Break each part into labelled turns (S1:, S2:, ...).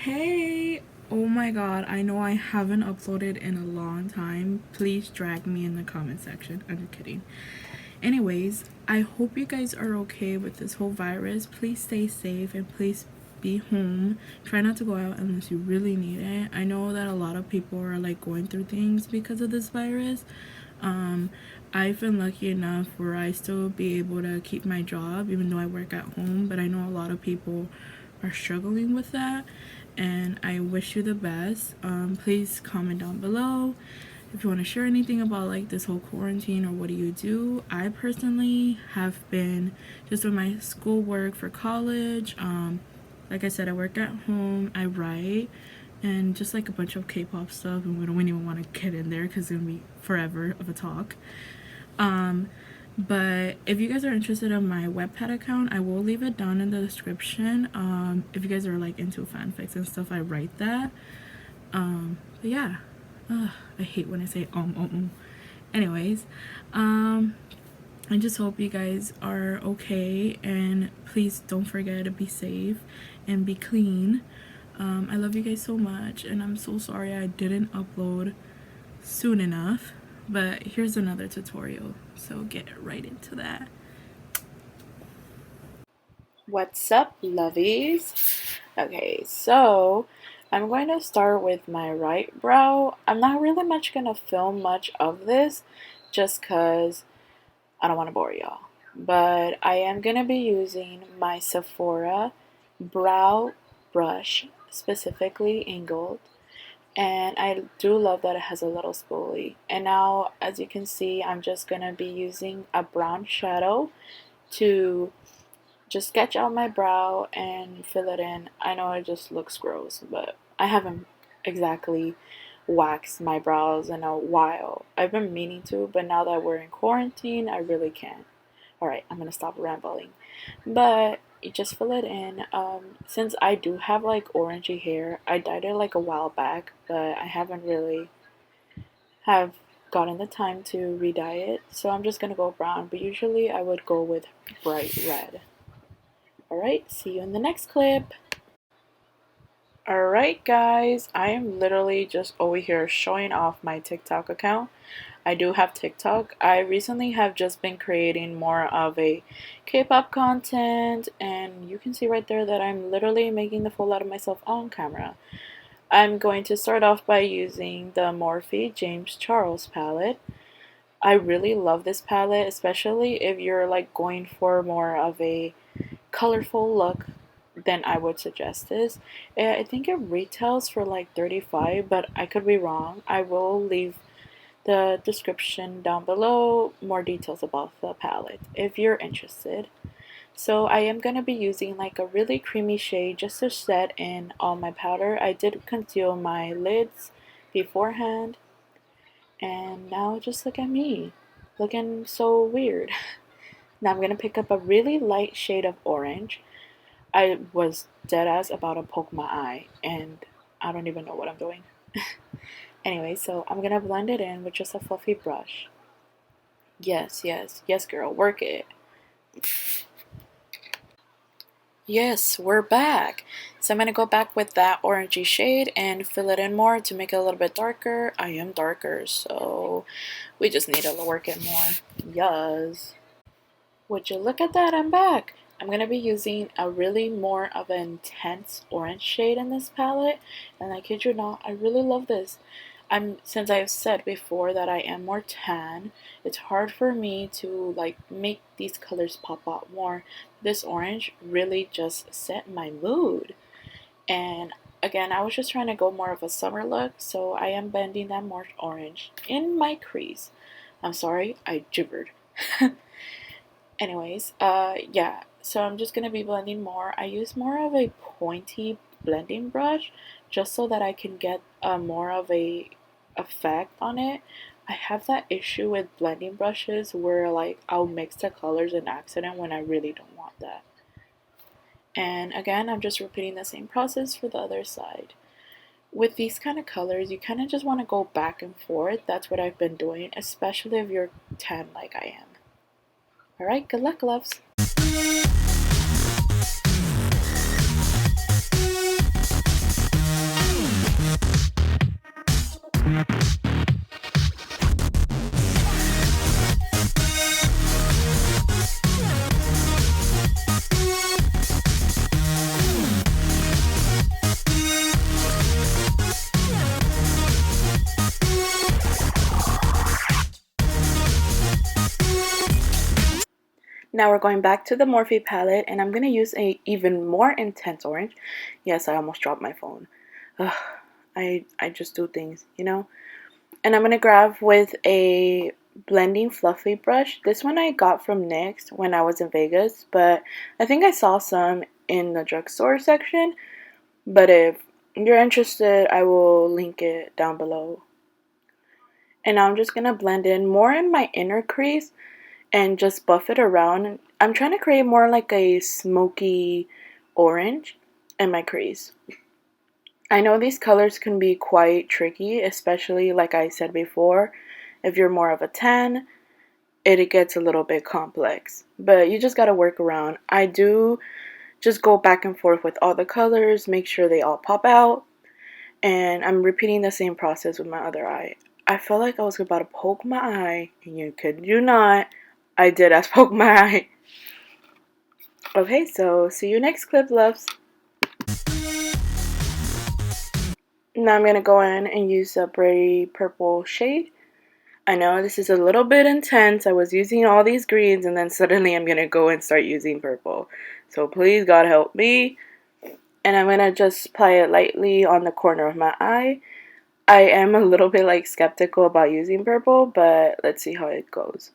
S1: Hey! Oh my god, I know I haven't uploaded in a long time. Please drag me in the comment section. I'm just kidding. Anyways, I hope you guys are okay with this whole virus. Please stay safe and please be home. Try not to go out unless you really need it. I know that a lot of people are like going through things because of this virus. I've been lucky enough where I still be able to keep my job even though I work at home, but I know a lot of people are struggling with that, and I wish you the best. Please comment down below if you want to share anything about like this whole quarantine or what do you do. I personally have been just with my schoolwork for college. Like I said, I work at home, I write, and just like a bunch of K-pop stuff, and we don't even want to get in there because it's gonna be forever of a talk. But if you guys are interested in my Wattpad account, I will leave it down in the description. If you guys are like into fanfics and stuff, I write that. But yeah, I hate when I say Anyways, I just hope you guys are okay, and please don't forget to be safe and be clean. I love you guys so much, and I'm so sorry I didn't upload soon enough, but here's another tutorial, so get right into that. What's up, lovies? Okay, so I'm going to start with my right brow. I'm not really much gonna film much of this just because I don't want to bore y'all, but I am gonna be using my Sephora brow brush, specifically in gold, and I do love that it has a little spoolie. And now, as you can see, I'm just gonna be using a brown shadow to just sketch out my brow and fill it in. I know it just looks gross, but I haven't exactly waxed my brows in a while. I've been meaning to, but now that we're in quarantine, I really can't. Alright, I'm gonna stop rambling. But you just fill it in. Since I do have like orangey hair, I dyed it like a while back, but I haven't really have gotten the time to re-dye it, so I'm just gonna go brown, but usually I would go with bright red. Alright, see you in the next clip. Alright guys, I am literally just over here showing off my TikTok account. I do have TikTok. I recently have just been creating more of a K-pop content, and you can see right there that I'm literally making the fool out of myself on camera. I'm going to start off by using the Morphe James Charles palette. I really love this palette, especially if you're like going for more of a colorful look, then I would suggest this. I think it retails for like $35, but I could be wrong. I will leave the description down below more details about the palette if you're interested. So I am going to be using like a really creamy shade just to set in all my powder. I did conceal my lids beforehand, and now just look at me looking so weird. Now I'm going to pick up a really light shade of orange. I was dead ass about to poke my eye, and I don't even know what I'm doing. Anyway, so I'm going to blend it in with just a fluffy brush. Yes, yes, yes girl, work it. Yes, we're back. So I'm going to go back with that orangey shade and fill it in more to make it a little bit darker. I am darker, so we just need to work it more. Yes. Would you look at that, I'm back. I'm going to be using a really more of an intense orange shade in this palette, and I kid you not, I really love this. Since I've said before that I am more tan, it's hard for me to like make these colors pop out more. This orange really just set my mood. And again, I was just trying to go more of a summer look, so I am blending that more orange in my crease. I'm sorry, I gibbered. Anyways, yeah, so I'm just gonna be blending more. I use more of a pointy blending brush just so that I can get more of a effect on it. I have that issue with blending brushes where like I'll mix the colors in accident when I really don't want that. And again, I'm just repeating the same process for the other side. With these kind of colors, you kind of just want to go back and forth. That's what I've been doing, especially if you're tan like I am. Alright, good luck, loves. Now we're going back to the Morphe palette, and I'm going to use a even more intense orange. Yes, I almost dropped my phone. Ugh, I just do things, you know? And I'm going to grab with a blending fluffy brush. This one I got from NYX when I was in Vegas, but I think I saw some in the drugstore section. But if you're interested, I will link it down below. And now I'm just going to blend in more in my inner crease and just buff it around. I'm trying to create more like a smoky orange in my crease. I know these colors can be quite tricky, especially like I said before, if you're more of a tan, it gets a little bit complex, but you just gotta work around. I do just go back and forth with all the colors, make sure they all pop out, and I'm repeating the same process with my other eye. I felt like I was about to poke my eye, and you could do not. I did as poke my eye. Okay, so see you next clip, loves. Now I'm gonna go in and use a pretty purple shade. I know this is a little bit intense. I was using all these greens and then suddenly I'm gonna go and start using purple. So please God help me. And I'm gonna just apply it lightly on the corner of my eye. I am a little bit like skeptical about using purple, but let's see how it goes.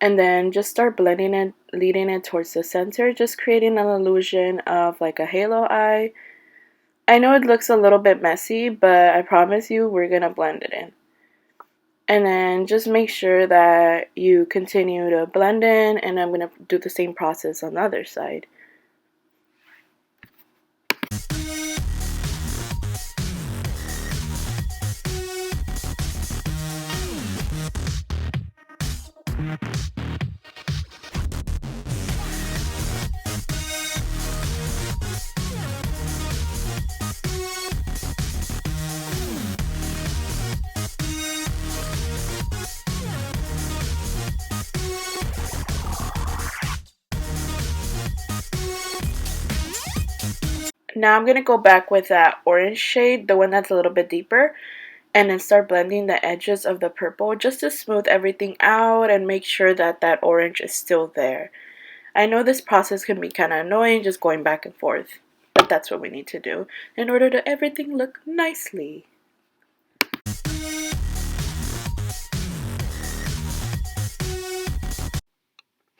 S1: And then just start blending it, leading it towards the center, just creating an illusion of like a halo eye. I know it looks a little bit messy, but I promise you we're gonna blend it in. And then just make sure that you continue to blend in, and I'm gonna do the same process on the other side. Now I'm going to go back with that orange shade, the one that's a little bit deeper, and then start blending the edges of the purple just to smooth everything out and make sure that that orange is still there. I know this process can be kind of annoying, just going back and forth, but that's what we need to do in order to everything look nicely.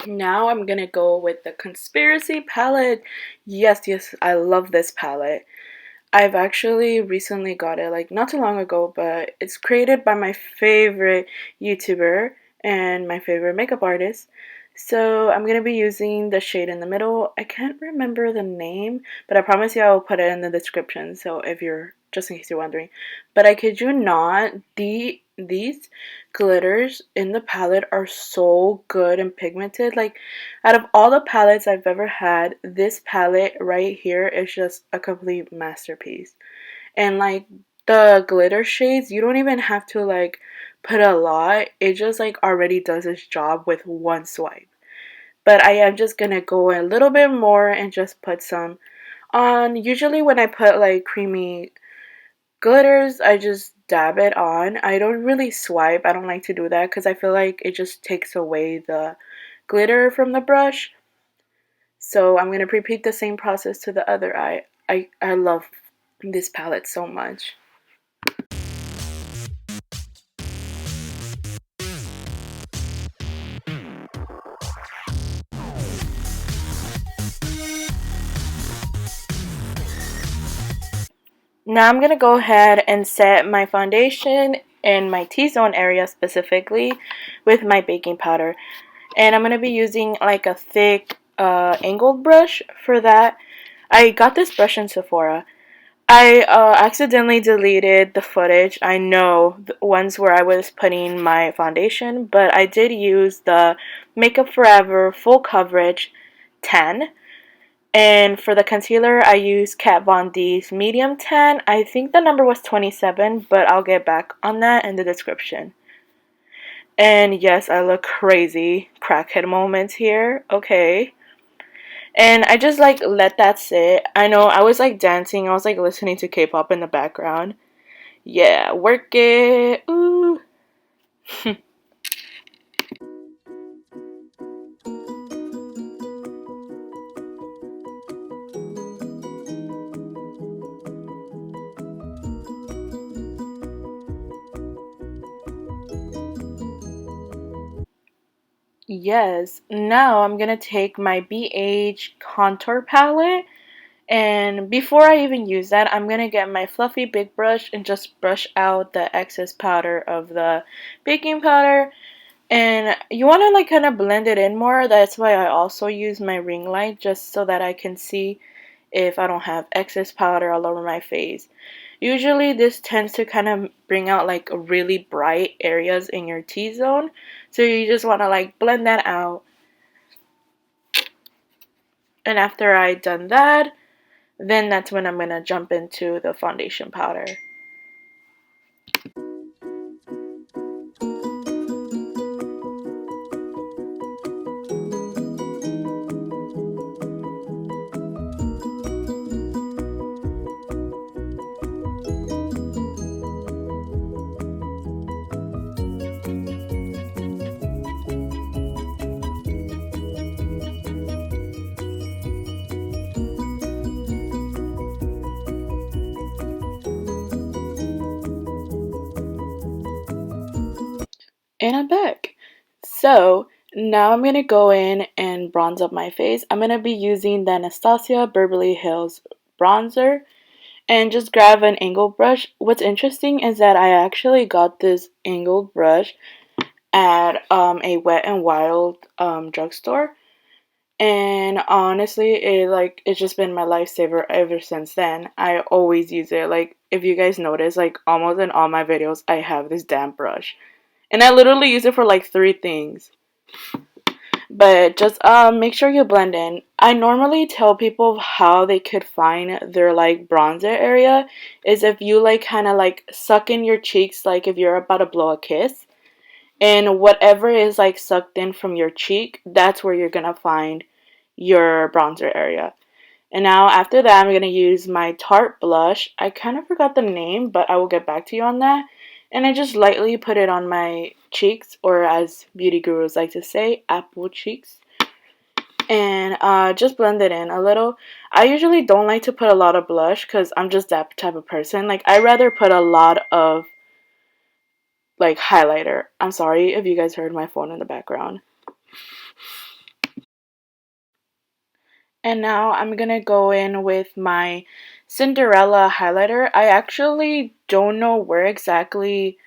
S1: Now I'm gonna go with the Conspiracy palette. Yes, I love this palette. I've actually recently got it, like not too long ago, but it's created by my favorite YouTuber and my favorite makeup artist. So I'm going to be using the shade in the middle. I can't remember the name, but I promise you I will put it in the description. So if you're, just in case you're wondering. But I kid you not, these glitters in the palette are so good and pigmented. Like, out of all the palettes I've ever had, this palette right here is just a complete masterpiece. And like the glitter shades, you don't even have to like put a lot. It just like already does its job with one swipe. But I am just gonna go a little bit more and just put some on. Usually when I put like creamy glitters, I just dab it on. I don't really swipe. I don't like to do that because I feel like it just takes away the glitter from the brush. So I'm going to repeat the same process to the other eye. I love this palette so much. Now I'm going to go ahead and set my foundation in my T-zone area specifically with my baking powder. And I'm going to be using like a thick angled brush for that. I got this brush in Sephora. I accidentally deleted the footage. I know the ones where I was putting my foundation, but I did use the Makeup Forever Full Coverage 10. And for the concealer, I used Kat Von D's Medium 10. I think the number was 27, but I'll get back on that in the description. And yes, I look crazy. Crackhead moments here. Okay. And I just like let that sit. I know I was like dancing. I was like listening to K-pop in the background. Yeah, work it. Ooh. Yes, now I'm gonna take my BH contour palette, and before I even use that, I'm gonna get my fluffy big brush and just brush out the excess powder of the baking powder. And you want to like kind of blend it in more. That's why I also use my ring light, just so that I can see if I don't have excess powder all over my face. Usually this tends to kind of bring out like really bright areas in your T-zone. So you just want to like blend that out. And after I done that, then that's when I'm going to jump into the foundation powder. And I'm back. So now I'm going to go in and bronze up my face. I'm going to be using the Anastasia Beverly Hills bronzer and just grab an angled brush. What's interesting is that I actually got this angled brush at a Wet and Wild drugstore. And honestly, it's just been my lifesaver ever since then. I always use it. Like if you guys notice, like almost in all my videos I have this damn brush. And I literally use it for like three things. But just make sure you blend in. I normally tell people how they could find their like bronzer area is if you like kind of like suck in your cheeks like if you're about to blow a kiss. And whatever is like sucked in from your cheek, that's where you're gonna find your bronzer area. And now after that, I'm going to use my Tarte blush. I kind of forgot the name, but I will get back to you on that. And I just lightly put it on my cheeks, or as beauty gurus like to say, apple cheeks. And just blend it in a little. I usually don't like to put a lot of blush because I'm just that type of person. Like, I rather put a lot of, like, highlighter. I'm sorry if you guys heard my phone in the background. And now I'm gonna go in with my Cinderella highlighter. I actually don't know where exactly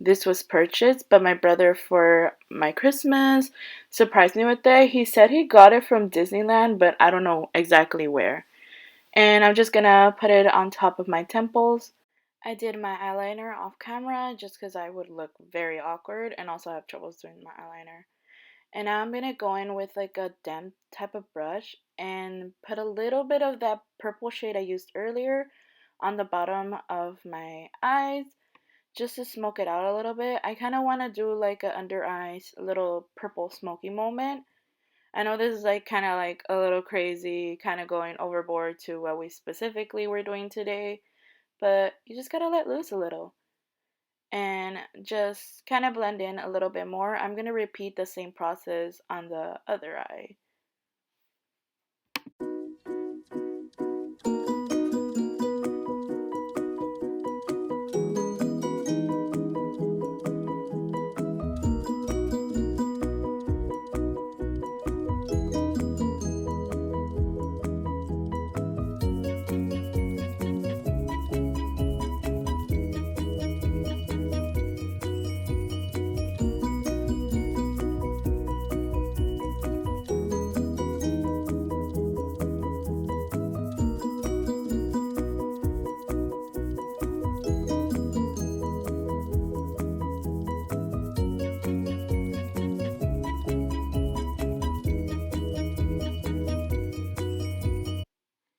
S1: this was purchased, but my brother for my Christmas surprised me with it. He said he got it from Disneyland, but I don't know exactly where. And I'm just gonna put it on top of my temples. I did my eyeliner off camera just because I would look very awkward and also have troubles doing my eyeliner. And now I'm going to go in with like a damp type of brush and put a little bit of that purple shade I used earlier on the bottom of my eyes just to smoke it out a little bit. I kind of want to do like a under eyes little purple smoky moment. I know this is like kind of like a little crazy, kind of going overboard to what we specifically were doing today, but you just gotta let loose a little and just kind of blend in a little bit more. I'm going to repeat the same process on the other eye.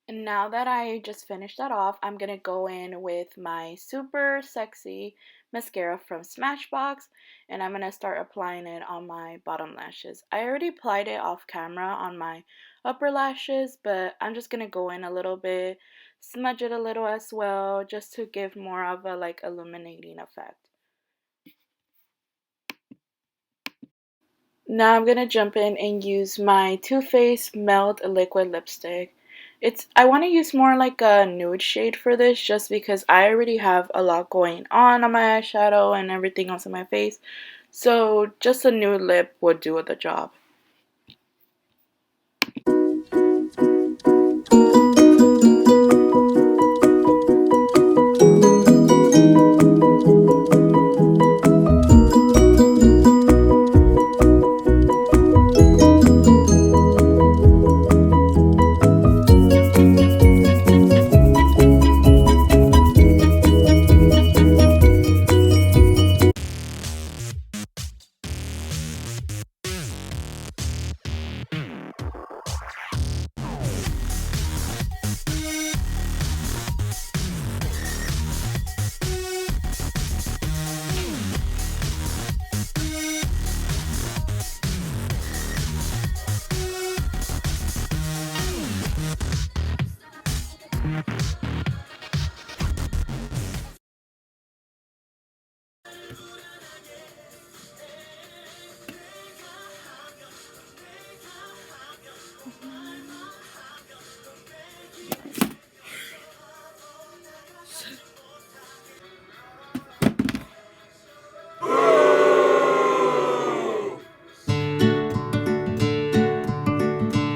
S1: And now that I just finished that off, I'm going to go in with my super sexy mascara from Smashbox, and I'm going to start applying it on my bottom lashes. I already applied it off camera on my upper lashes, but I'm just going to go in a little bit, smudge it a little as well, just to give more of a like illuminating effect. Now I'm gonna jump in and use my Too Faced Melt Liquid Lipstick. I want to use more like a nude shade for this just because I already have a lot going on my eyeshadow and everything else on my face. So just a nude lip would do the job.